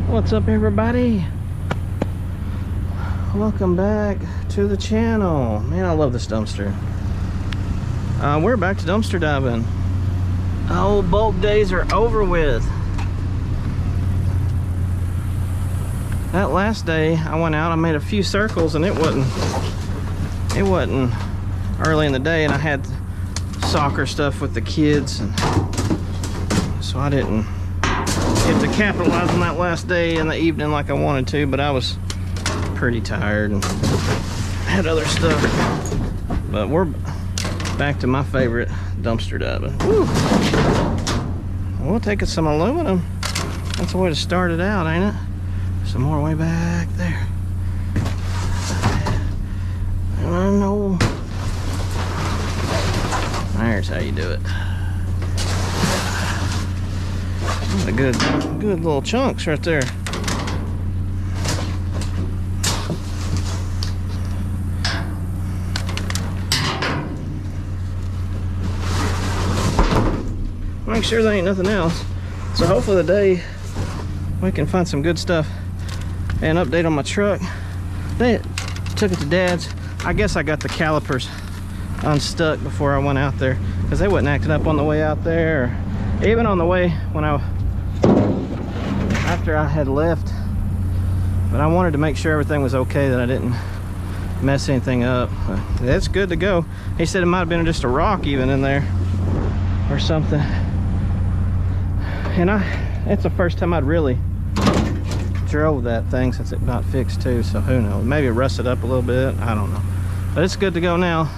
What's up, everybody? Welcome back to the channel. Man, I love this dumpster. We're back to dumpster diving. Old bulk days are over with. That last day I went out, I made a few circles, and it wasn't early in the day, and I had soccer stuff with the kids, and so I didn't get to capitalize on that last day in the evening like I wanted to, but I was pretty tired and had other stuff. But we're back to my favorite dumpster diving. Woo. We'll take some aluminum. That's the way to start it out, ain't it? Some more way back there. I know. There's how you do it. The good little chunks right there. Make sure there ain't nothing else. So hopefully today we can find some good stuff. And update on my truck. They took it to Dad's. I guess I got the calipers unstuck before I went out there, because they wasn't acting up on the way out there, or even on the way when after I had left. But I wanted to make sure everything was okay, that I didn't mess anything up. But that's good to go. He said it might have been just a rock even in there or something. And it's the first time I'd really drove that thing since it got fixed too, so who knows, maybe it rusted up a little bit, I don't know, but it's good to go now,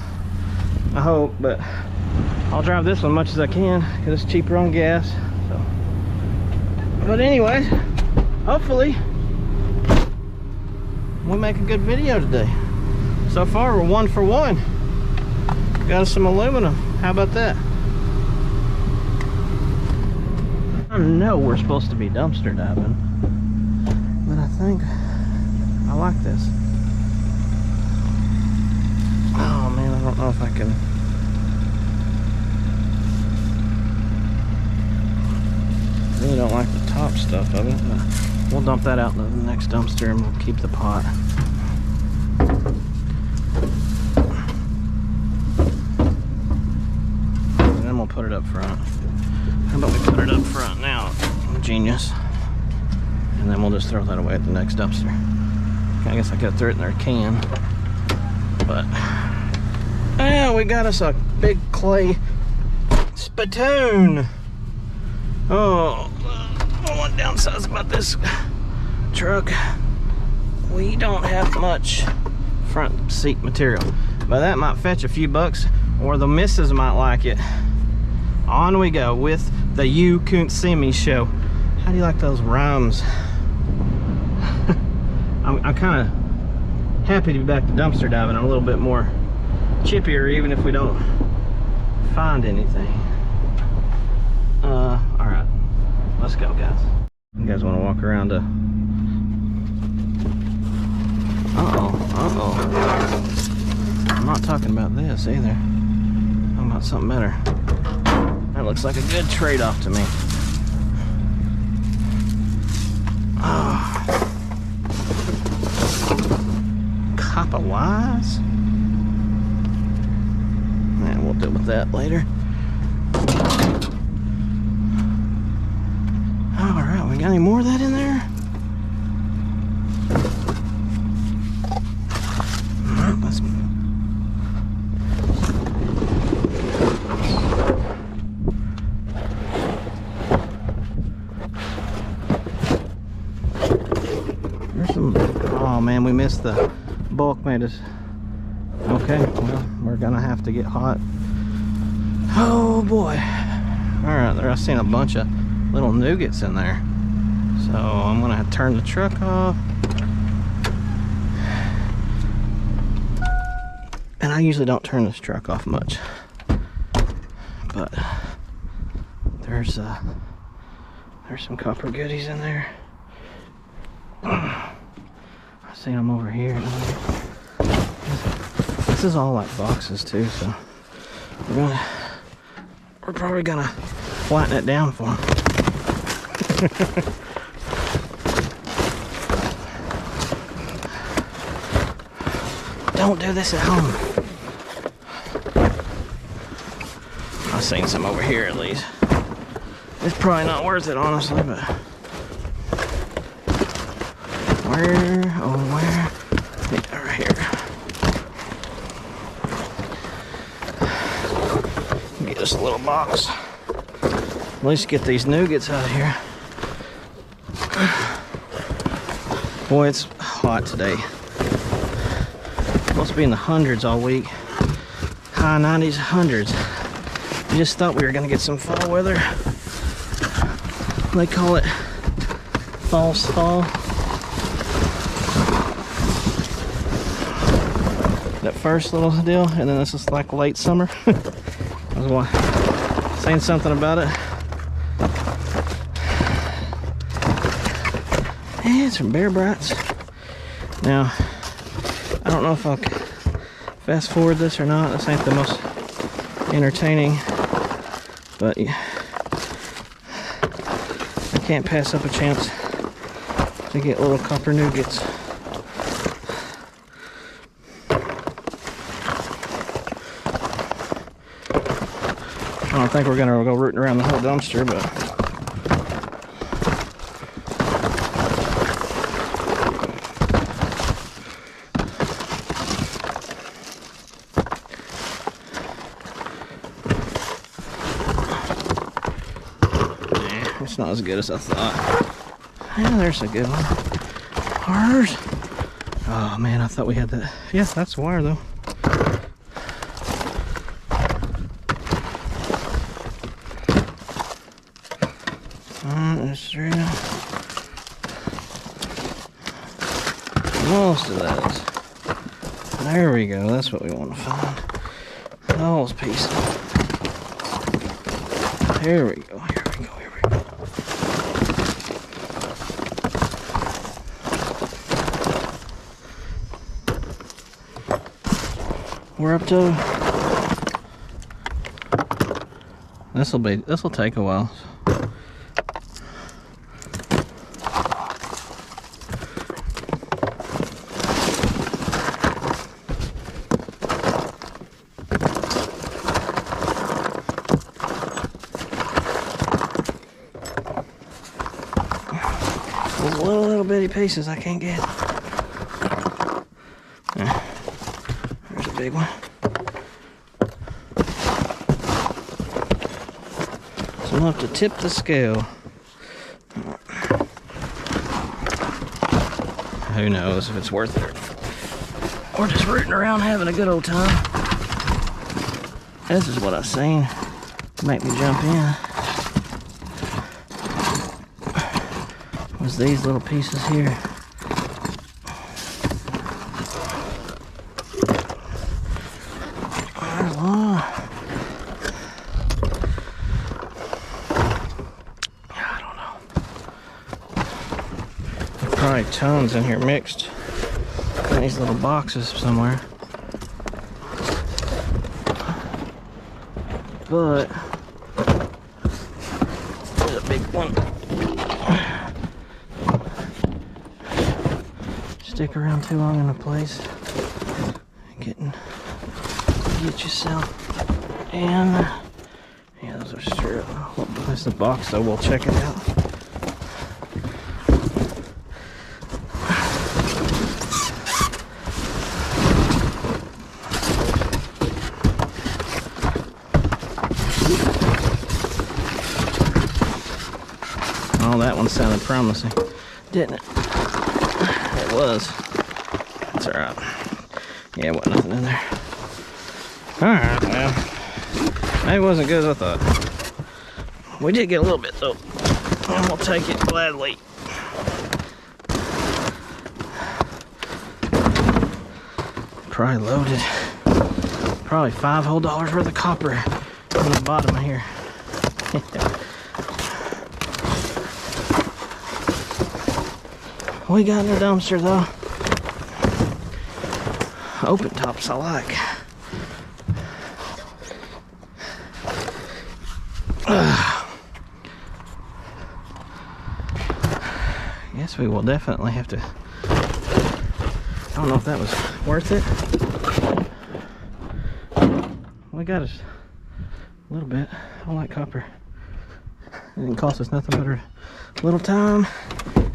I hope. But I'll drive this one much as I can because it's cheaper on gas. So, but anyways, hopefully we make a good video today. So far we're 1 for 1. Got us some aluminum. How about that? I know we're supposed to be dumpster diving, but I think I like this. Oh man, I don't know if I can. I really don't like the top stuff of it, but we'll dump that out in the next dumpster and we'll keep the pot. And then we'll put it up front. How about we put it up front now? Genius. And then we'll just throw that away at the next dumpster. I guess I could throw it in their can. But yeah, we got us a big clay spittoon. Oh, one downside about this truck, we don't have much front seat material, but that might fetch a few bucks, or the missus might like it. On we go with the YouCoontsseeme show. How do you like those rhymes? I'm kind of happy to be back to dumpster diving. I'm a little bit more chippier, even if we don't find anything. All right, let's go, guys. You guys want to walk around to? I'm not talking about this either. I'm talking about something better. That looks like a good trade-off to me. Copper wise? Man, we'll deal with that later. Alright, we got any more of that in there? Let's... There's some... Oh man, we missed the bulk made us. Okay, well, we're gonna have to get hot. Oh boy. Alright, there I've seen a bunch of little nougats in there. So I'm gonna turn the truck off. And I usually don't turn this truck off much. But there's some copper goodies in there. I seen them over here. This is all like boxes too, so we're probably gonna flatten it down for them. Don't do this at home. I've seen some over here at least. It's probably not worth it, honestly, but where? Oh, where? Yeah, right here. Get us a little box. At least get these nougats out of here. Boy, it's hot today. Supposed to be in the hundreds all week. High 90s, hundreds. We just thought we were gonna get some fall weather. They call it false fall. That first little deal, and then this is like late summer. I was saying something about it. And some bear brats. Now, I don't know if I'll fast forward this or not. This ain't the most entertaining, but yeah, I can't pass up a chance to get little copper nougats. I don't think we're gonna go rooting around the whole dumpster, but it's not as good as I thought. Yeah, there's a good one. Wires. Oh man, I thought we had that. Yeah, that's wire though. That's through. Most of that is. There we go. That's what we want to find. Those pieces. Here we go. Here we go. Here we go. We're up to. This'll take a while. Those little bitty pieces I can't get. There's a big one. So we'll have to tip the scale. Who knows if it's worth it. We're just rooting around having a good old time. This is what I've seen. Make me jump in. Was these little pieces here. There's a lot. I don't know. There's probably tons in here mixed in these little boxes somewhere. But there's a big one. Stick around too long in a place, get yourself in. Yeah, those are straight. There's the box, so we'll check it out. Oh, that one sounded promising, didn't it? It was. That's alright. Yeah, wasn't nothing in there. Alright, well. Maybe it wasn't good as I thought. We did get a little bit though. And we'll take it gladly. Probably loaded. Probably $5 whole worth of copper on the bottom of here. We got in the dumpster though. Open tops I like. Guess we will definitely have to. I don't know if that was worth it. we got us a little bit. I like copper. It didn't cost us nothing but a little time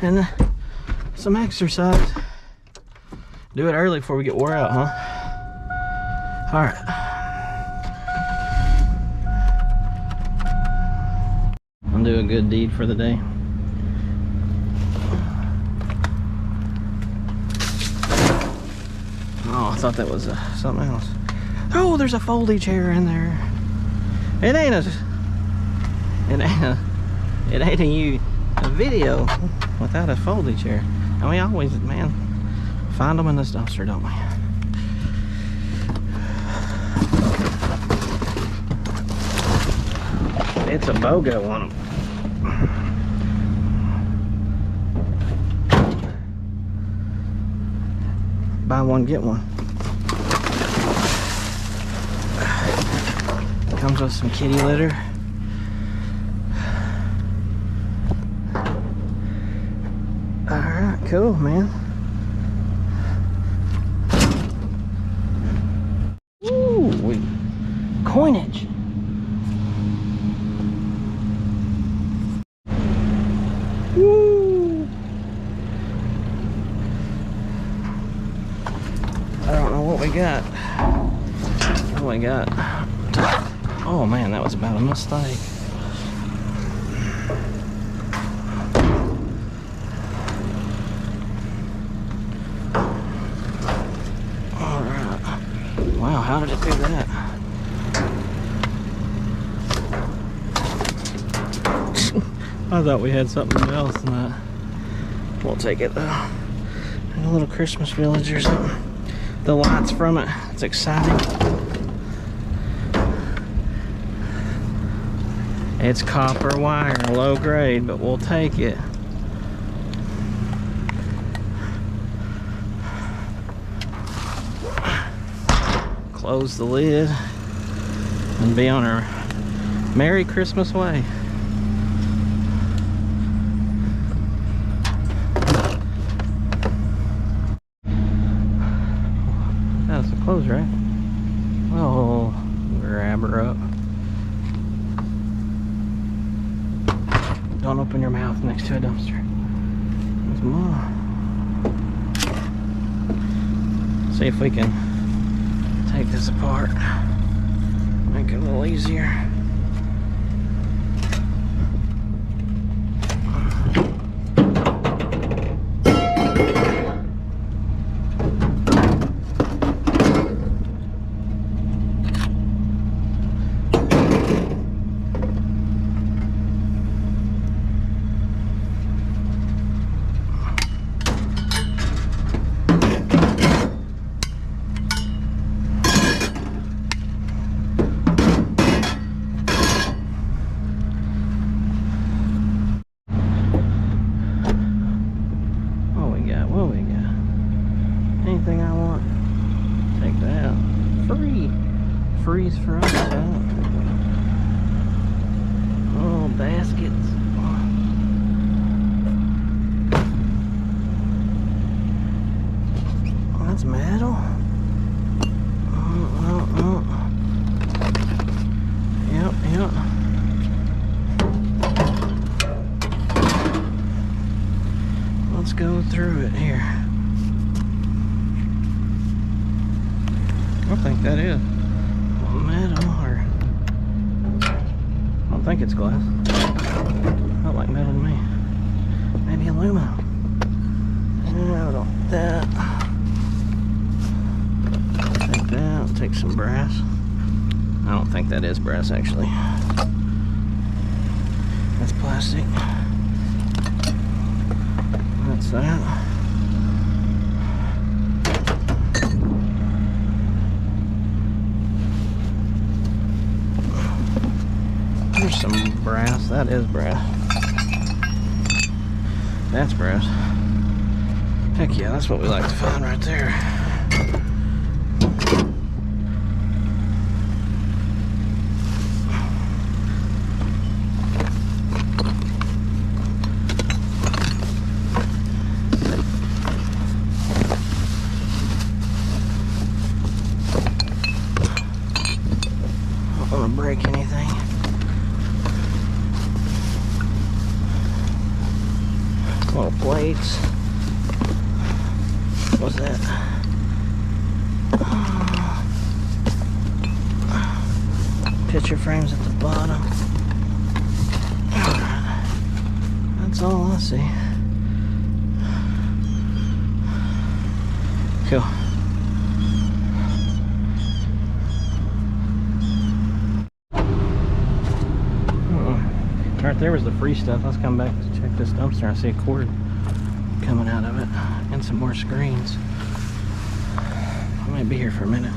and some exercise. Do it early before we get wore out, huh? All right. I'll do a good deed for the day. Oh, I thought that was something else. Oh, there's a foldy chair in there. It ain't a video without a foldy chair. And we always, man, find them in this dumpster, don't we? It's a BOGO on them. Buy one, get one. Comes with some kitty litter. Alright, cool, man. Ooh, coinage. Woo! I don't know what we got. What we got? Oh man, that was about a mistake. Alright. Wow, how did it do that? I thought we had something else in that. We'll take it though. Like a little Christmas village or something. The lights from it, it's exciting. It's copper wire, low grade, but we'll take it. Close the lid and be on our Merry Christmas way. That's the close, right? Oh, grab her up. Don't open your mouth next to a dumpster. There's more. See if we can take this apart. Make it a little easier. Anything I want, take that. Free. Freeze for us, huh? Oh, baskets. Oh, that's metal. Oh. Yep. Let's go through it here. I don't think that is metal, or I don't think it's glass. Not like metal to me. Maybe aluminum. Yeah, I don't that. Take that. Let's take some brass. I don't think that is brass actually. That's plastic. That's that. There's some brass. That is brass. That's brass. Heck yeah, that's what we like to find right there. little plates. What's that? Picture frames at the bottom. Alright. That's all I see. Cool. Right there was the free stuff. Let's come back to check this dumpster. I see a cord coming out of it and some more screens. I might be here for a minute.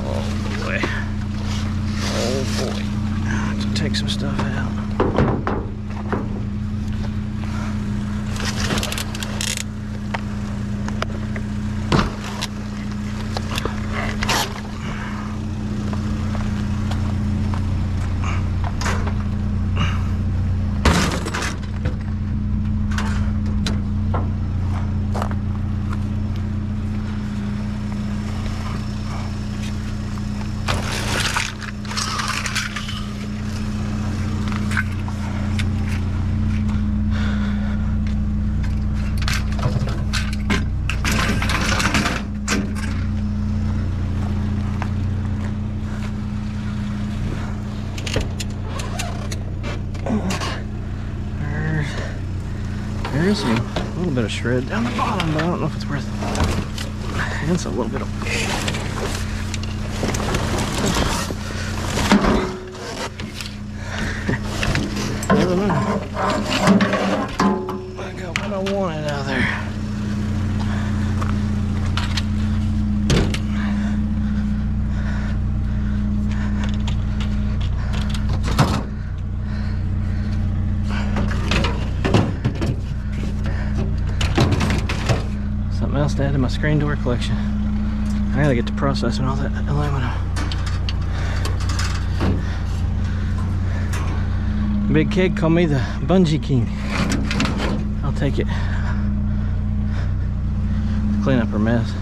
Oh boy. Oh boy. I have to take some stuff out. There's a little bit of shred down the bottom, but I don't know if it's worth it. It's a little bit of... I don't know. I got what I wanted out of there. Else to add to my screen door collection. I gotta get to processing all that aluminum. Big kid called me the bungee king. I'll take it. Clean up her mess.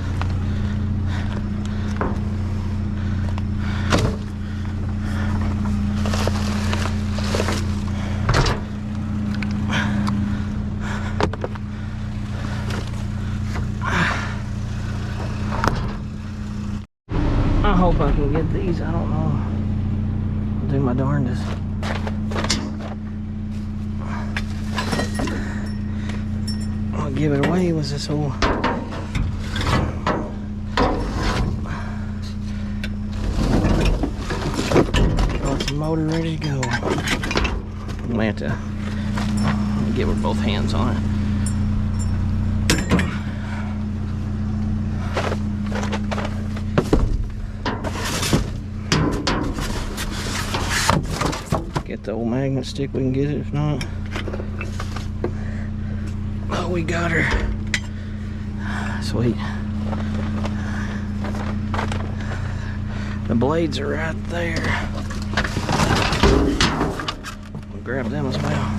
I hope I can get these. I don't know. I'll do my darndest. I'll give it away with this whole... Got the motor ready to go. I'm gonna have to get with both hands on it. Get the old magnet stick, we can get it. If not, oh, we got her. Sweet. The blades are right there. We'll grab them as well.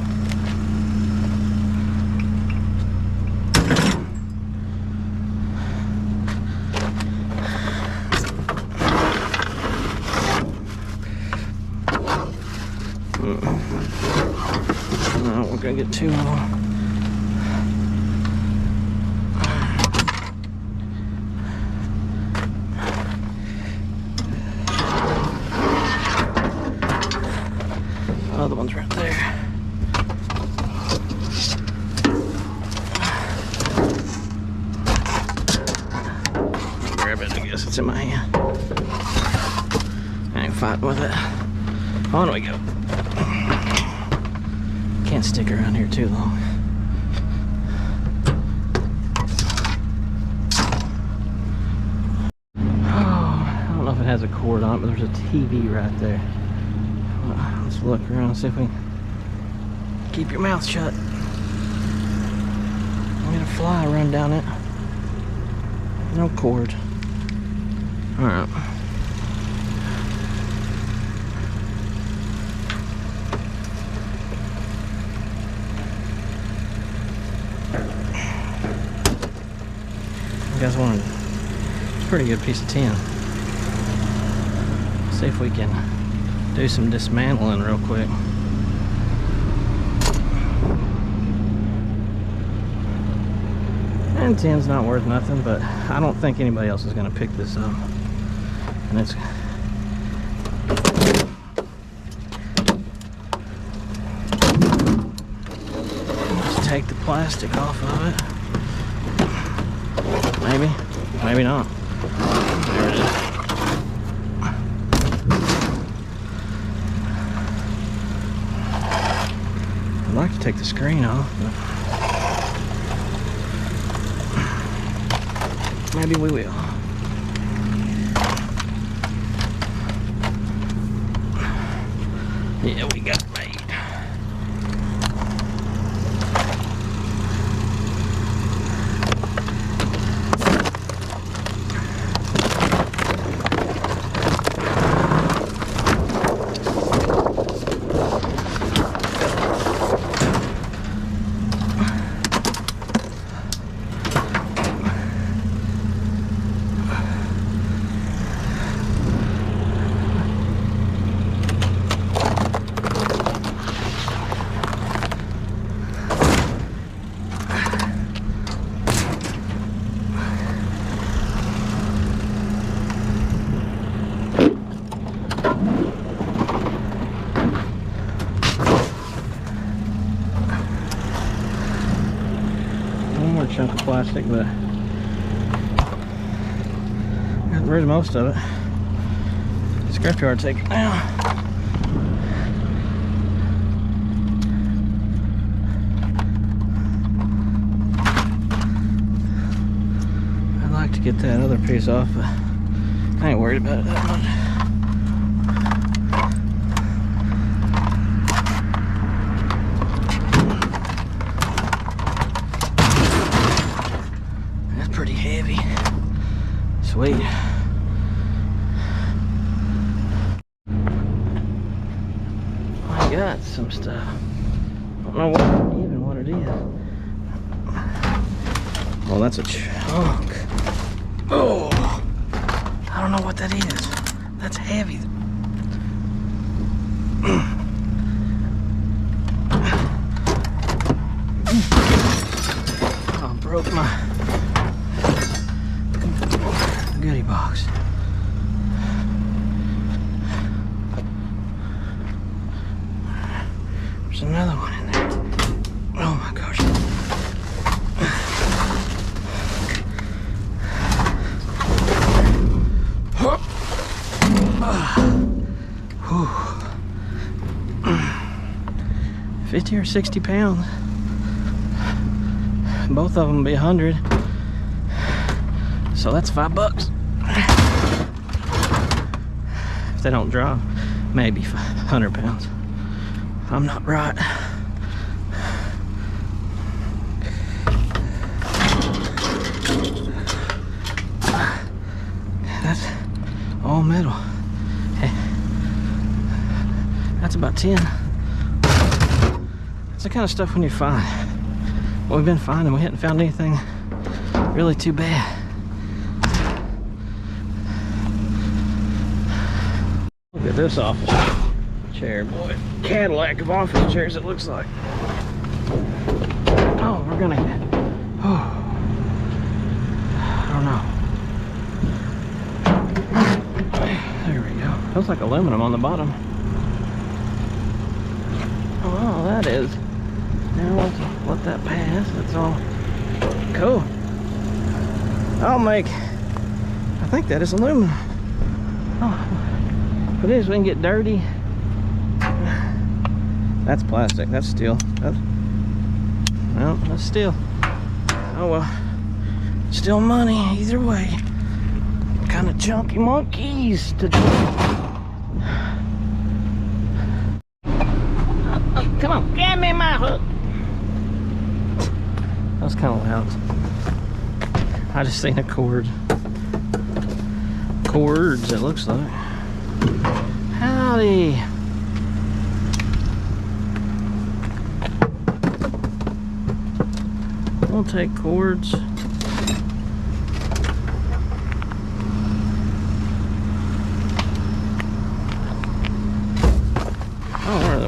No, we're gonna get two more. Other one's right there. I'll grab it, I guess it's in my hand. I ain't fighting with it. On we go. Can't stick around here too long. Oh, I don't know if it has a cord on it, but there's a TV right there. Let's look around and see if we can keep your mouth shut. I'm gonna fly run down it. No cord. Alright. You guys wanted, it's a pretty good piece of tin. See if we can do some dismantling real quick. And tin's not worth nothing, but I don't think anybody else is going to pick this up. And it's just take the plastic off of it. Maybe, maybe not. There it is. I'd like to take the screen off, but maybe we will. Yeah, we got it made. Chunk of plastic, but where's most of it? The scrapyard take it now. I'd like to get that other piece off, but I ain't worried about it that much. Sweet. I got some stuff. I don't know what it is. Well, that's a chunk. Oh, I don't know what that is. That's heavy. Oh, broke my goodie box. There's another one in there. Oh my gosh. Whew. 50 or 60 pounds. Both of them will be 100. So that's $5. If they don't drop, maybe 100 pounds. I'm not right. That's all metal. Hey, that's about 10. That's the kind of stuff when you find. What we've been finding, we hadn't found anything really too bad. Look at this office chair, boy. Cadillac of office chairs, it looks like. Oh, we're gonna get. Oh, I don't know. There we go. Feels like aluminum on the bottom. Oh, that is. Now let's let that pass. That's all. Cool. I'll make. I think that is aluminum. Oh. If it is, we can get dirty. That's plastic. That's steel. Well, that's steel. Oh well. Still money either way. What kind of chunky monkeys to do? Oh, come on, give me my hook. That was kind of loud. I just seen a cord. Cords, it looks like. Howdy. We'll take cords.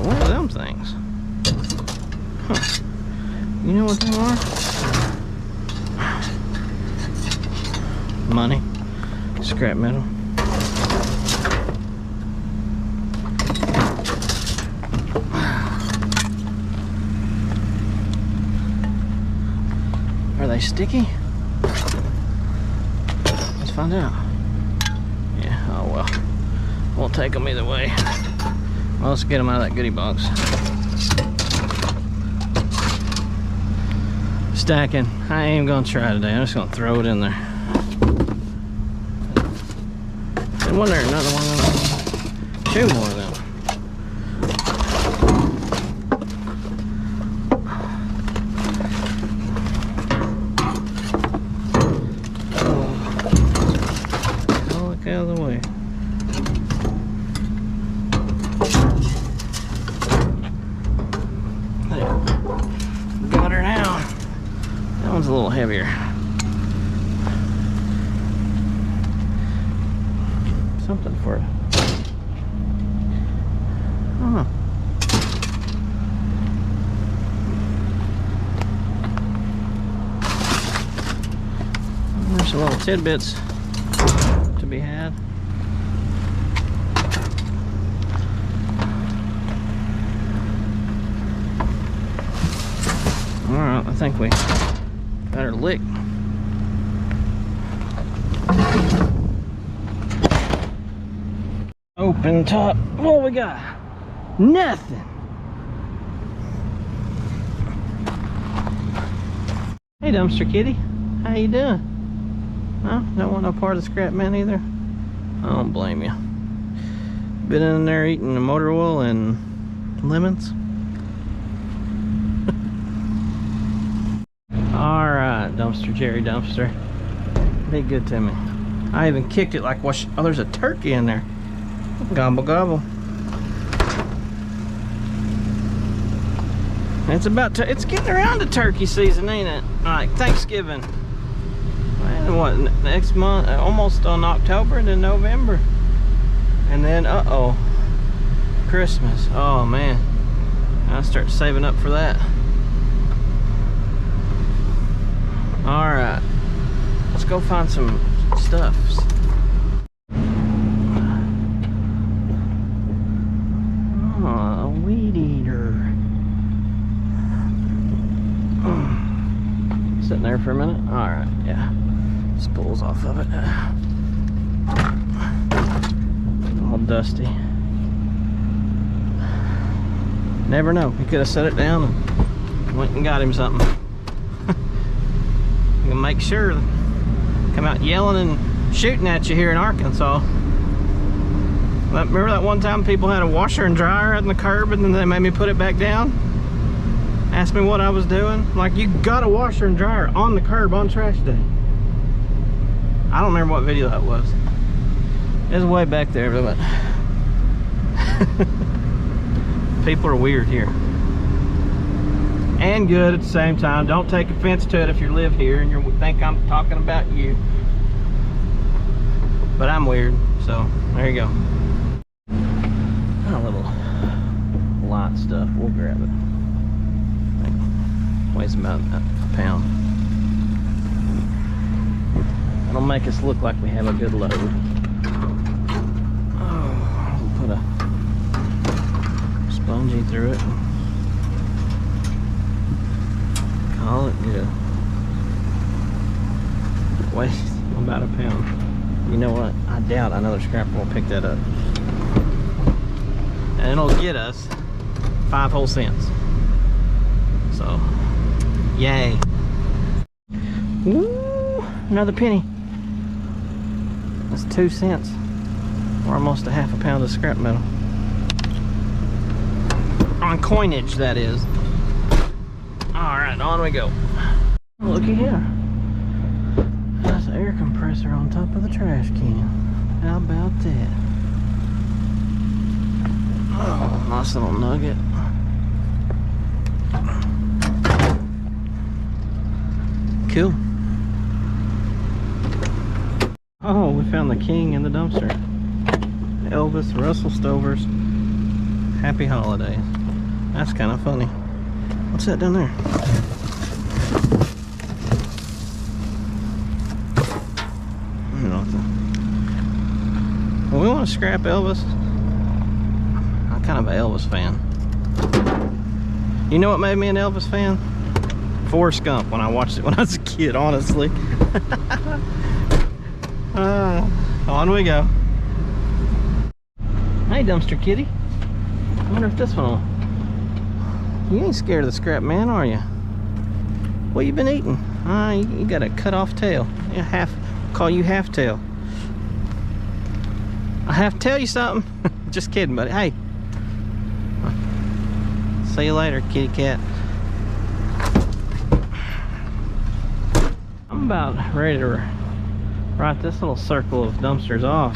What are them things? Huh. You know what they are? Money. Scrap metal. Are they sticky? Let's find out. Yeah, oh well. We'll take them either way. Well, let's get them out of that goodie box. Stacking. I ain't even gonna try today. I'm just gonna throw it in there. And wasn't there another one? Two more of them. Oh, look out of the way. There. Got her now. That one's a little heavier. Something for it. Oh. There's some little tidbits to be had. Alright, I think we got her licked. Open top. What we got? Nothing. Hey, dumpster kitty. How you doing? Huh? Don't want no part of the scrap man either? I don't blame you. Been in there eating the motor oil and lemons. Alright, dumpster Jerry dumpster. Be good to me. I even kicked it like, oh, there's a turkey in there. Gobble gobble. It's getting around to turkey season, ain't it? Like Thanksgiving. Man, what, next month, almost on October and then November. And then, uh-oh, Christmas. Oh man, I'll start saving up for that. All right, let's go find some stuffs. Oh, a weed eater. Sitting there for a minute. All right, yeah. Spools off of it. All dusty. Never know. He could have set it down and went and got him something. You can make sure. Come out yelling and shooting at you here in Arkansas. Remember that one time people had a washer and dryer on the curb and then they made me put it back down? Asked me what I was doing. Like, you got a washer and dryer on the curb on trash day. I don't remember what video that was. It was way back there, but people are weird here. And good at the same time. Don't take offense to it if you live here and you think I'm talking about you. But I'm weird, so there you go. A little light stuff, we'll grab it. Weighs about a pound. It'll make us look like we have a good load. Oh, we'll put a spongy through it. Call it good. Weighs about a pound. You know what? I doubt another scrapper will pick that up. And it'll get us 5 whole cents. So, yay. Woo! Another penny. That's 2 cents. Or almost a half a pound of scrap metal. On coinage, that is. Alright, on we go. Looky here. That's an air compressor on top of the trash can. How about that? Oh, nice little nugget. Cool. Oh, we found the king in the dumpster. Elvis Russell Stovers. Happy holidays. That's kind of funny. What's that down there? I don't know what the... Well, we want to scrap Elvis. I'm kind of an Elvis fan. You know what made me an Elvis fan? Forrest Gump, when I watched it when I was a kid, honestly. On we go. Hey, dumpster kitty. I wonder if this one will... You ain't scared of the scrap man, are you? What you been eating? You got a cut off tail. Yeah, call you half tail. I have to tell you something. Just kidding, buddy. Hey. See you later, kitty cat. I'm about ready to write this little circle of dumpsters off,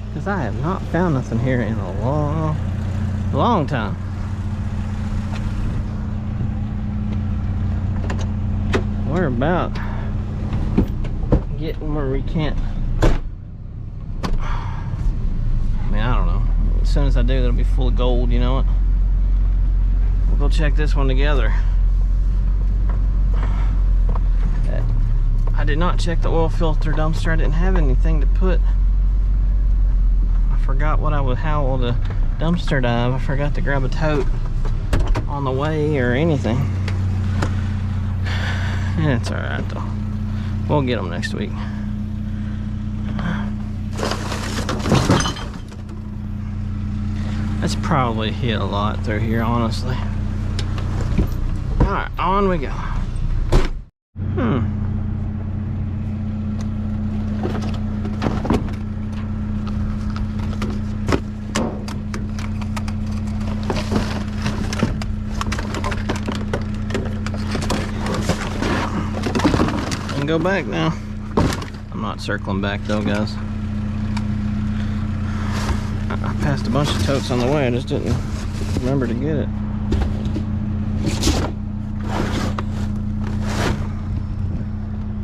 because I have not found nothing here in a long time. We're about getting where we can't. I mean, I don't know. As soon as I do, it'll be full of gold, you know what? We'll go check this one together. I did not check the oil filter dumpster. I didn't have anything to put. I forgot how the dumpster dive. I forgot to grab a tote on the way or anything. It's alright though. We'll get them next week. That's probably hit a lot through here, honestly. Alright, on we go. Go back now. I'm not circling back though, guys. I passed a bunch of totes on the way. I just didn't remember to get it.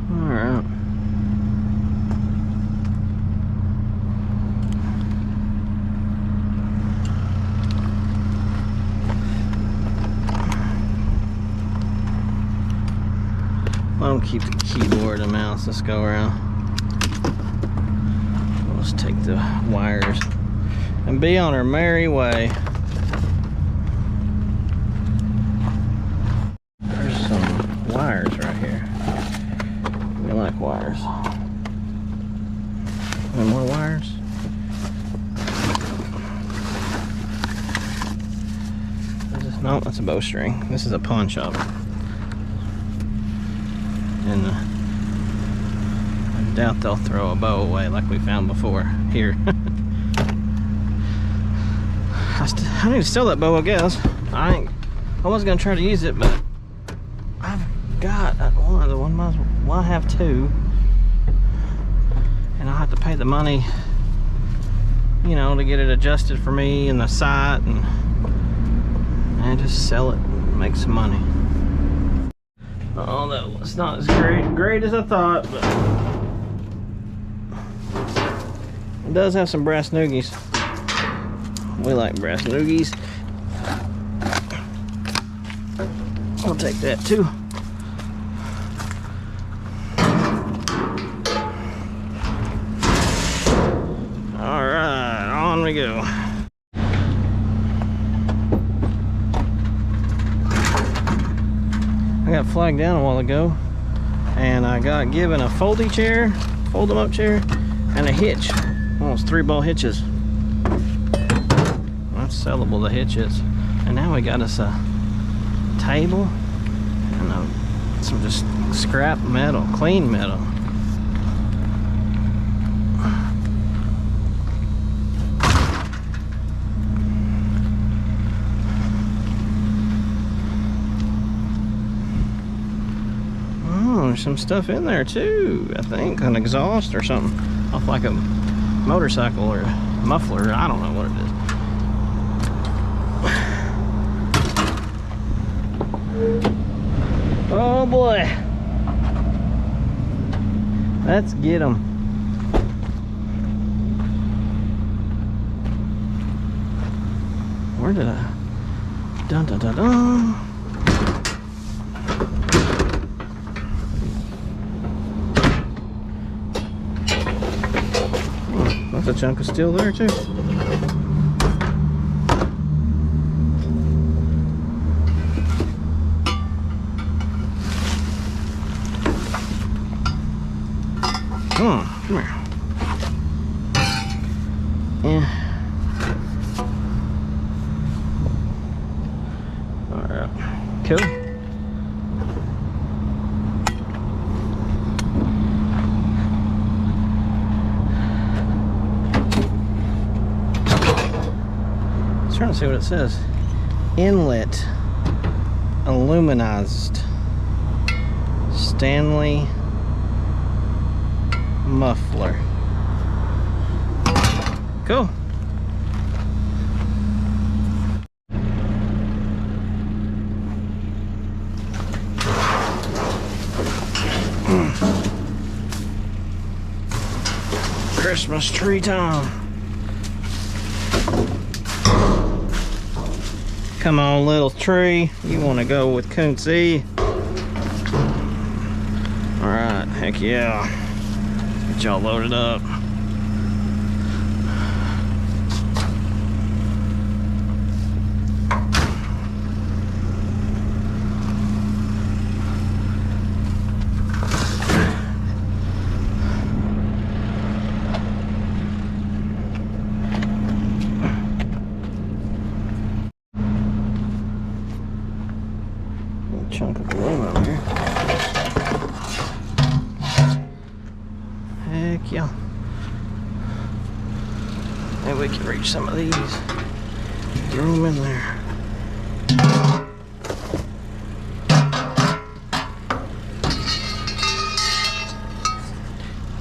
Alright. I don't keep the keyboard and mouse. Let's go around. Let's take the wires and be on our merry way. There's some wires right here. We like wires. Any more wires? No, that's a bowstring. This is a pawn shop. And I doubt they'll throw a bow away like we found before here. I need to sell that bow, I guess. I was gonna try to use it, but I've got one. Well, I have two, and I'll have to pay the money, you know, to get it adjusted for me and the site, and just sell it and make some money. Oh, that was not as great as I thought, but it does have some brass noogies. We like brass noogies. I'll take that too. All right, on we go. I got flagged down a while ago, and I got given a fold-em up chair, and a hitch. Almost 3-ball hitches. That's sellable, the hitches. And now we got us a table and some just scrap metal, clean metal. There's some stuff in there too, I think, an exhaust or something off like a motorcycle or muffler. I don't know what it is. Oh boy, let's get them. Where did I? Dun dun dun dun. Oh, that's a chunk of steel there too. Come here. Yeah. Alright. Cool. I was trying to see what it says. Inlet aluminized Stanley muffler. Cool. Christmas tree time. Come on, little tree. You want to go with Coonts. Alright, heck yeah. Get y'all loaded up. Chunk of aluminum here. Heck yeah. Maybe we can reach some of these. Throw them in there.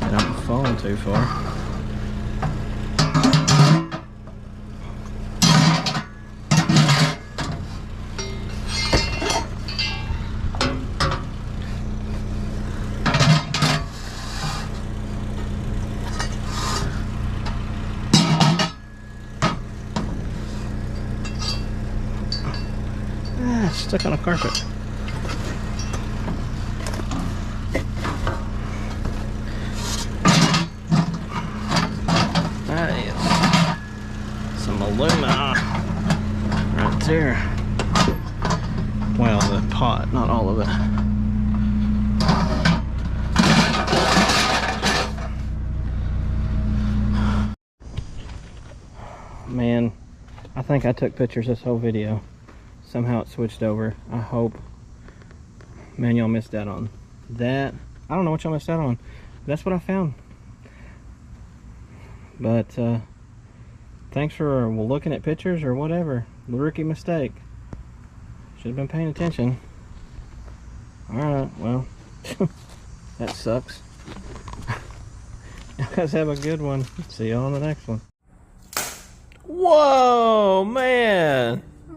I don't fall too far. Stuck on a carpet. That is some alumina right there. Well, the pot, not all of it. Man, I think I took pictures this whole video. Somehow it switched over. I hope. Man, y'all missed out on that. I don't know what y'all missed out on. That's what I found. But thanks for looking at pictures or whatever. Rookie mistake. Should have been paying attention. Alright, well. That sucks. You guys have a good one. See y'all on the next one. Whoa, man.